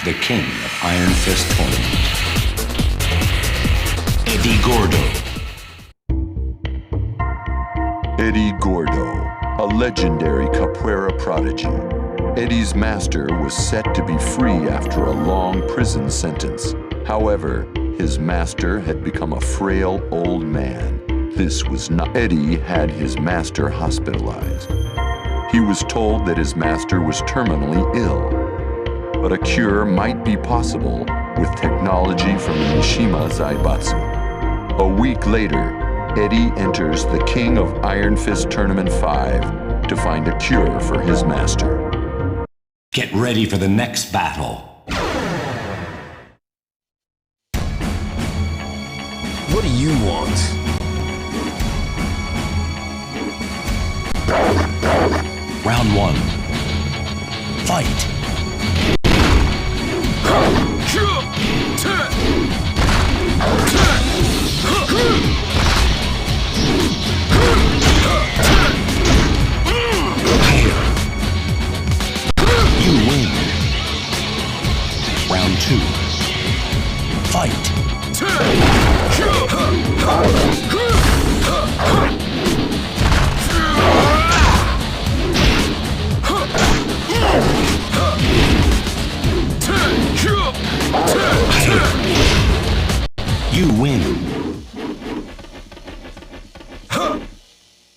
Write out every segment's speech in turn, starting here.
the king of Iron Fist Tournament, Eddy Gordo. Eddy Gordo, a legendary capoeira prodigy. Eddy's master was set to be free after a long prison sentence. However, his master had become a frail old man. This was not. Eddy had his master hospitalized. He was told that his master was terminally ill, but a cure might be possible with technology from the Mishima Zaibatsu. A week later, Eddy enters the King of Iron Fist Tournament 5 to find a cure for his master. Get ready for the next battle. What do you want? Round 1. Fight. You win. Round 2. Fight. You win.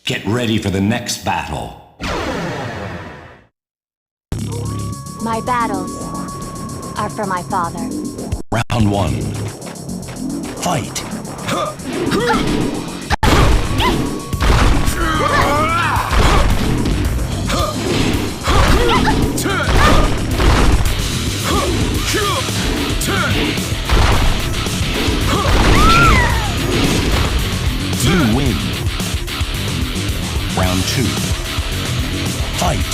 Get ready for the next battle. My battles are for my father. Round 1. Fight. You win. Round 2. Fight.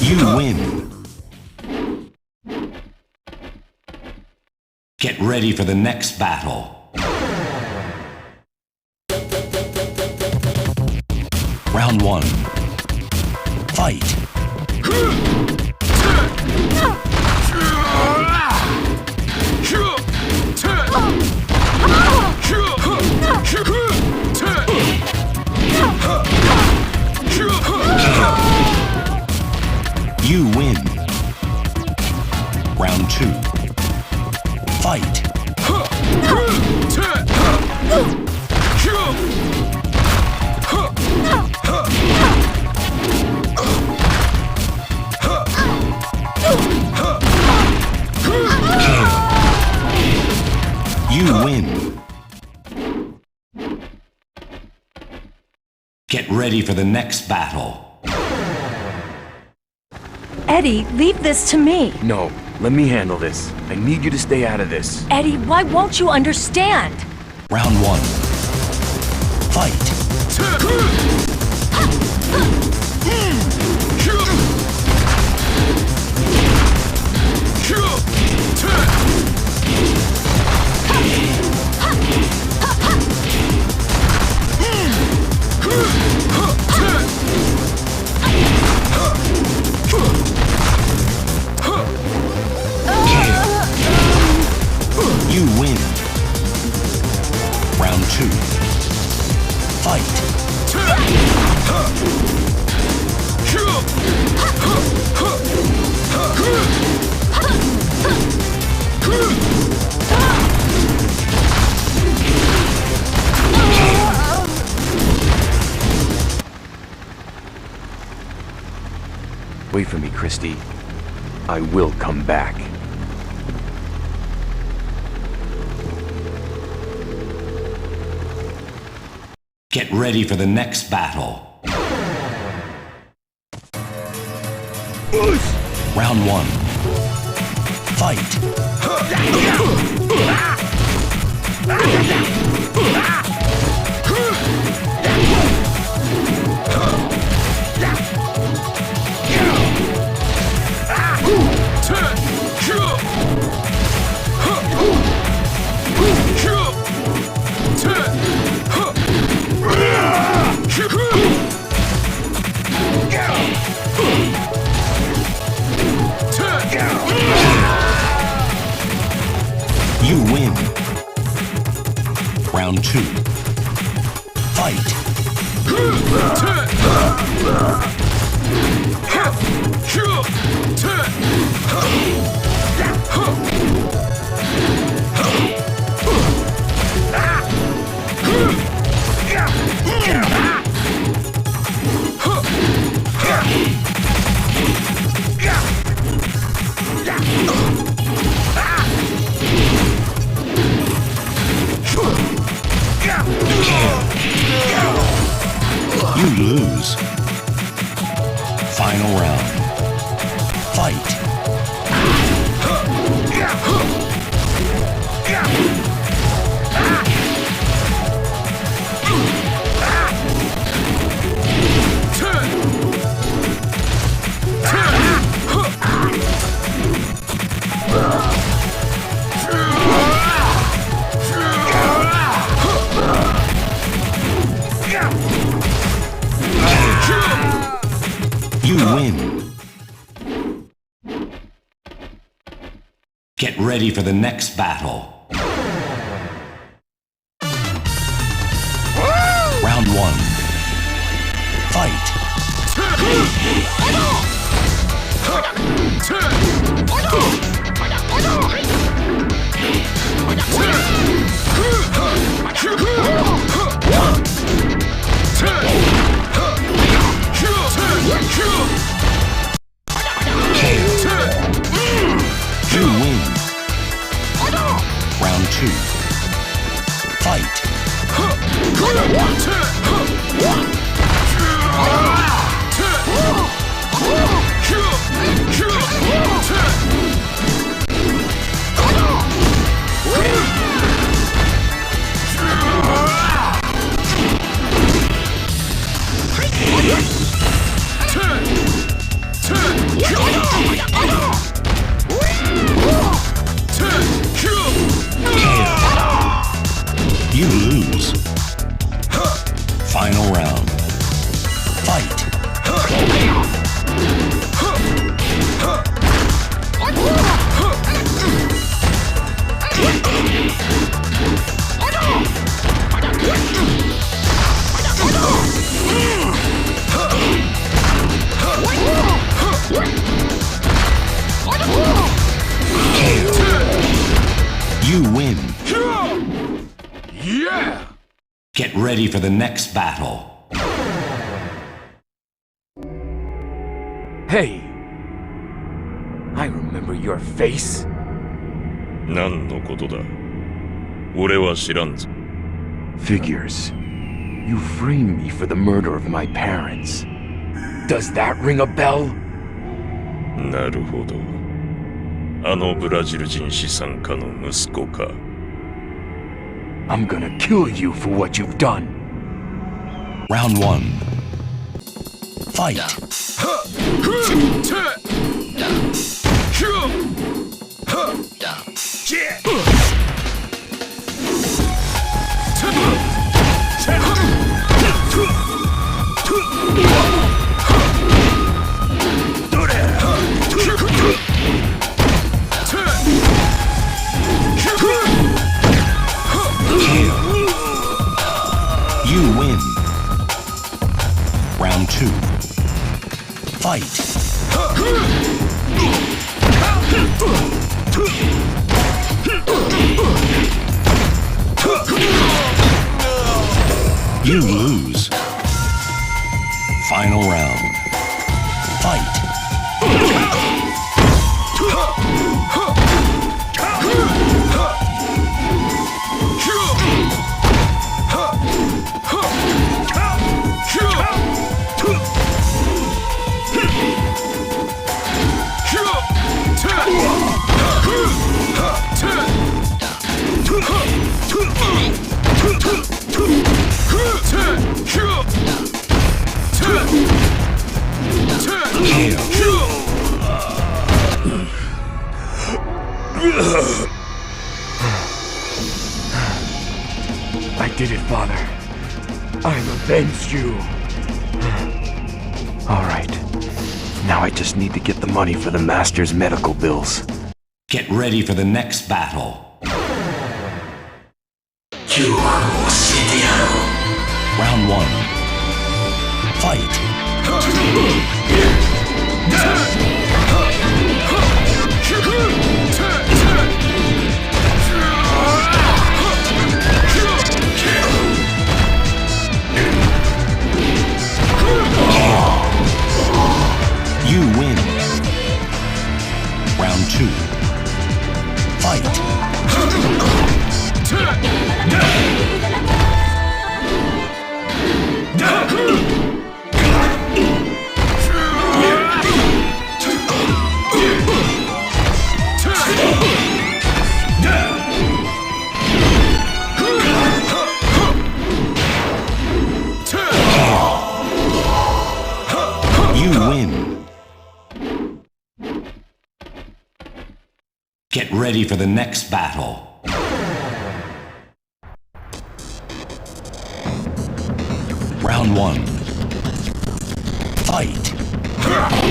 You win. Get ready for the next battle. Round 1. Fight. You win. Round 2. Fight. You win. Get ready for the next battle. Eddy, leave this to me. No, let me handle this. I need you to stay out of this. Eddy, why won't you understand? Round 1. Fight. You win. Round 2. Fight. Wait for me, Christy. I will come back. Get ready for the next battle. Round 1. Fight. Round 2. Fight! You lose. Final round. Fight! You win. Get ready for the next battle. Round 1. Fight! You win. Round 2. Fight! You lose. Final round. Fight! You win. Yeah! Get ready for the next battle. Hey! I remember your face. 何のことだ俺は知らんぞ Figures. You framed me for the murder of my parents. Does that ring a bell? なるほどあのブラジル人資産家の息子か I'm gonna kill you for what you've done. Round 1. Fight! You win. Round 2. Fight! You lose. Final round. Fight! I did it, Father. I avenged you. All right. Now I just need to get the money for the Master's medical bills. Get ready for the next battle. You Round one. Fight. You win. Round two. Fight. You win. Get ready for the next battle. Round one. Fight.